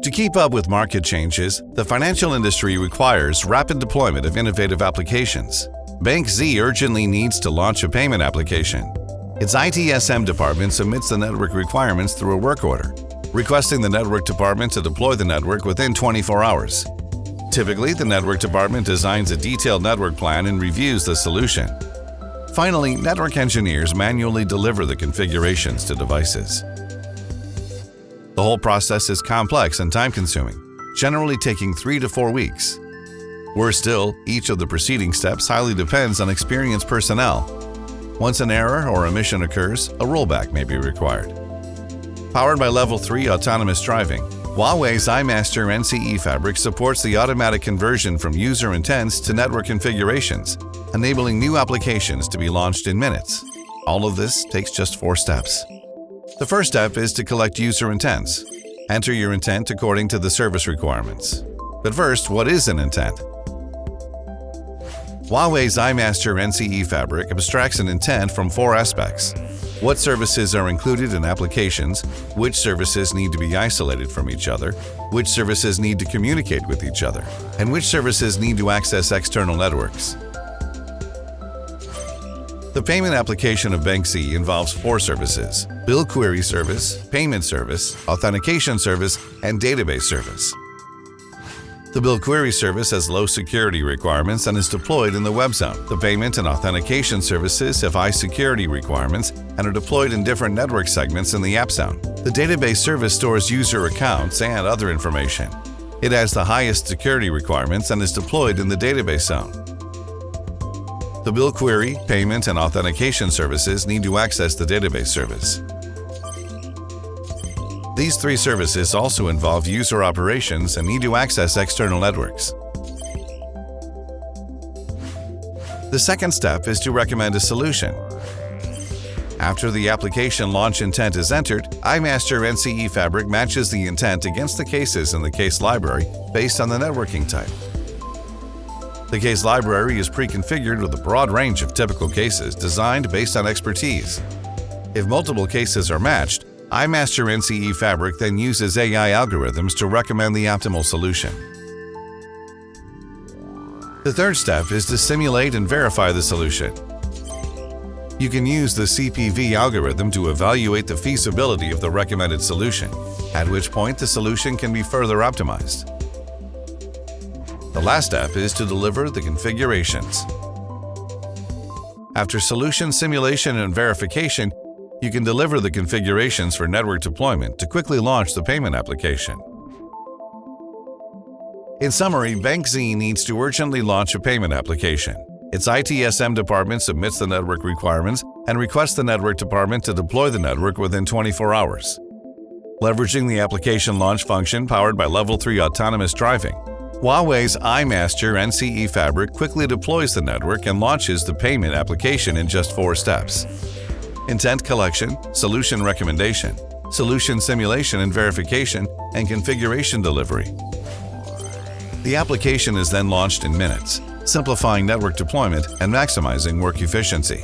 To keep up with market changes, the financial industry requires rapid deployment of innovative applications. Bank Z urgently needs to launch a payment application. Its ITSM department submits the network requirements through a work order, requesting the network department to deploy the network within 24 hours. Typically, the network department designs a detailed network plan and reviews the solution. Finally, network engineers manually deliver the configurations to devices. The whole process is complex and time-consuming, generally taking 3 to 4 weeks. Worse still, each of the preceding steps highly depends on experienced personnel. Once an error or omission occurs, a rollback may be required. Powered by Level 3 autonomous driving, Huawei's iMaster NCE-Fabric supports the automatic conversion from user intents to network configurations, enabling new applications to be launched in minutes. All of this takes just 4 steps. The first step is to collect user intents. Enter your intent according to the service requirements. But first, what is an intent? Huawei's iMaster NCE-Fabric abstracts an intent from 4 aspects: what services are included in applications, which services need to be isolated from each other, which services need to communicate with each other, and which services need to access external networks. The payment application of Bank Z involves 4 services: bill query service, payment service, authentication service, and database service. The bill query service has low security requirements and is deployed in the web zone. The payment and authentication services have high security requirements and are deployed in different network segments in the app zone. The database service stores user accounts and other information. It has the highest security requirements and is deployed in the database zone. The bill query, payment, and authentication services need to access the database service. These 3 services also involve user operations and need to access external networks. The second step is to recommend a solution. After the application launch intent is entered, iMaster NCE-Fabric matches the intent against the cases in the case library based on the networking type. The case library is pre-configured with a broad range of typical cases designed based on expertise. If multiple cases are matched, iMaster NCE-Fabric then uses AI algorithms to recommend the optimal solution. The third step is to simulate and verify the solution. You can use the CPV algorithm to evaluate the feasibility of the recommended solution, at which point the solution can be further optimized. The last step is to deliver the configurations. After solution simulation and verification, you can deliver the configurations for network deployment to quickly launch the payment application. In summary, Bank Z needs to urgently launch a payment application. Its ITSM department submits the network requirements and requests the network department to deploy the network within 24 hours. Leveraging the application launch function powered by Level 3 autonomous driving, Huawei's iMaster NCE-Fabric quickly deploys the network and launches the payment application in just 4 steps: intent collection, solution recommendation, solution simulation and verification, and configuration delivery. The application is then launched in minutes, simplifying network deployment and maximizing work efficiency.